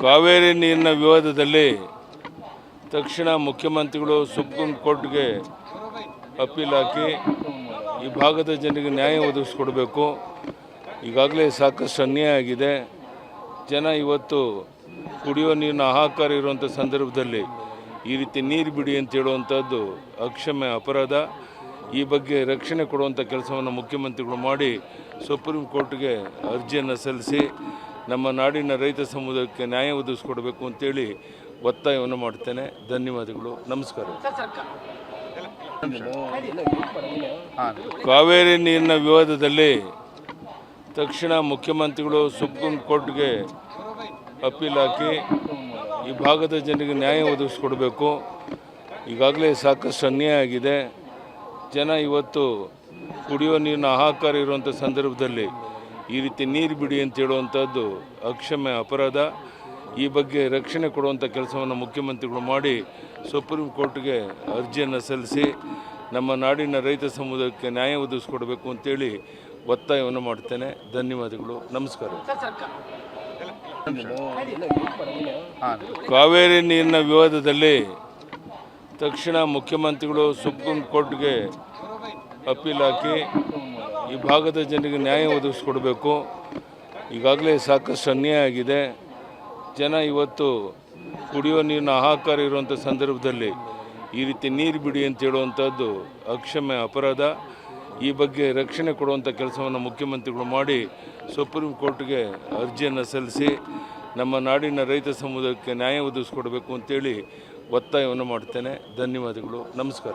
ಕಾವೇರಿ ನೀರಿನ ವಿವಾದದಲ್ಲಿ ತಕ್ಷಣ ಮುಖ್ಯಮಂತ್ರಿಗಳು ಸುಪ್ರೀಂ ಕೋರ್ಟ್ಗೆ ಅಪೀಲ್ ಹಾಕಿ ಈ ಭಾಗದ ಜನರಿಗೆ ನ್ಯಾಯ ಒದಗಿಸ್ಕೊಡ್ಬೇಕು. ಈಗಾಗಲೇ ಸಾಕಷ್ಟು ಅನ್ಯಾಯ ಆಗಿದೆ. ಜನ ಇವತ್ತು ಕುಡಿಯೋ ನೀರಿನ ಹಾಹಾಕಾರ ಇರುವಂಥ ಸಂದರ್ಭದಲ್ಲಿ ಈ ರೀತಿ ನೀರು ಬಿಡಿ ಅಂತ ಹೇಳುವಂಥದ್ದು ಅಕ್ಷಮ್ಯ ಅಪರಾಧ. ಈ ಬಗ್ಗೆ ರಕ್ಷಣೆ ಕೊಡುವಂಥ ಕೆಲಸವನ್ನು ಮುಖ್ಯಮಂತ್ರಿಗಳು ಮಾಡಿ ಸುಪ್ರೀಂ ಕೋರ್ಟ್ಗೆ ಅರ್ಜಿಯನ್ನು ಸಲ್ಲಿಸಿ ನಮ್ಮ ನಾಡಿನ ರೈತ ಸಮುದಾಯಕ್ಕೆ ನ್ಯಾಯ ಒದಗಿಸ್ಕೊಡ್ಬೇಕು ಅಂತೇಳಿ ಒತ್ತಾಯವನ್ನು ಮಾಡ್ತೇನೆ. ಧನ್ಯವಾದಗಳು. ನಮಸ್ಕಾರ. ಕಾವೇರಿ ನೀರಿನ ವಿವಾದದಲ್ಲಿ ತಕ್ಷಣ ಮುಖ್ಯಮಂತ್ರಿಗಳು ಸುಪ್ರೀಂ ಕೋರ್ಟ್ಗೆ ಅಪೀಲ್ ಹಾಕಿ ಈ ಭಾಗದ ಜನರಿಗೆ ನ್ಯಾಯ ಒದಗಿಸ್ಕೊಡ್ಬೇಕು. ಈಗಾಗಲೇ ಸಾಕಷ್ಟು ಅನ್ಯಾಯ ಆಗಿದೆ. ಜನ ಇವತ್ತು ಕುಡಿಯೋ ನೀರಿನ ಹಾಹಾಕಾರ ಇರುವಂಥ ಸಂದರ್ಭದಲ್ಲಿ ಈ ರೀತಿ ನೀರು ಬಿಡಿ ಅಂತ ಹೇಳುವಂಥದ್ದು ಅಕ್ಷಮ್ಯ ಅಪರಾಧ. ಈ ಬಗ್ಗೆ ರಕ್ಷಣೆ ಕೊಡುವಂಥ ಕೆಲಸವನ್ನು ಮುಖ್ಯಮಂತ್ರಿಗಳು ಮಾಡಿ ಸುಪ್ರೀಂ ಕೋರ್ಟ್ಗೆ ಅರ್ಜಿಯನ್ನು ಸಲ್ಲಿಸಿ ನಮ್ಮ ನಾಡಿನ ರೈತ ಸಮುದಾಯಕ್ಕೆ ನ್ಯಾಯ ಒದಗಿಸ್ಕೊಡ್ಬೇಕು ಅಂತೇಳಿ ಒತ್ತಾಯವನ್ನು ಮಾಡ್ತೇನೆ. ಧನ್ಯವಾದಗಳು. ನಮಸ್ಕಾರ. ಕಾವೇರಿ ನೀರಿನ ವಿವಾದದಲ್ಲಿ ತಕ್ಷಣ ಮುಖ್ಯಮಂತ್ರಿಗಳು ಸುಪ್ರೀಂ ಕೋರ್ಟ್ಗೆ ಅಪೀಲ್ ಹಾಕಿ ಈ ಭಾಗದ ಜನರಿಗೆ ನ್ಯಾಯ ಒದಗಿಸ್ಕೊಡ್ಬೇಕು. ಈಗಾಗಲೇ ಸಾಕಷ್ಟು ಅನ್ಯಾಯ ಆಗಿದೆ. ಜನ ಇವತ್ತು ಕುಡಿಯೋ ನೀರಿನ ಹಾಹಾಕಾರ ಇರುವಂಥ ಸಂದರ್ಭದಲ್ಲಿ ಈ ರೀತಿ ನೀರು ಬಿಡಿ ಅಂತ ಹೇಳುವಂಥದ್ದು ಅಕ್ಷಮ್ಯ ಅಪರಾಧ. ಈ ಬಗ್ಗೆ ರಕ್ಷಣೆ ಕೊಡುವಂಥ ಕೆಲಸವನ್ನು ಮುಖ್ಯಮಂತ್ರಿಗಳು ಮಾಡಿ ಸುಪ್ರೀಂ ಕೋರ್ಟ್ಗೆ ಅರ್ಜಿಯನ್ನು ಸಲ್ಲಿಸಿ ನಮ್ಮ ನಾಡಿನ ರೈತ ಸಮುದಾಯಕ್ಕೆ ನ್ಯಾಯ ಒದಗಿಸ್ಕೊಡ್ಬೇಕು ಅಂತೇಳಿ ಒತ್ತಾಯವನ್ನು ಮಾಡ್ತೇನೆ. ಧನ್ಯವಾದಗಳು. ನಮಸ್ಕಾರ.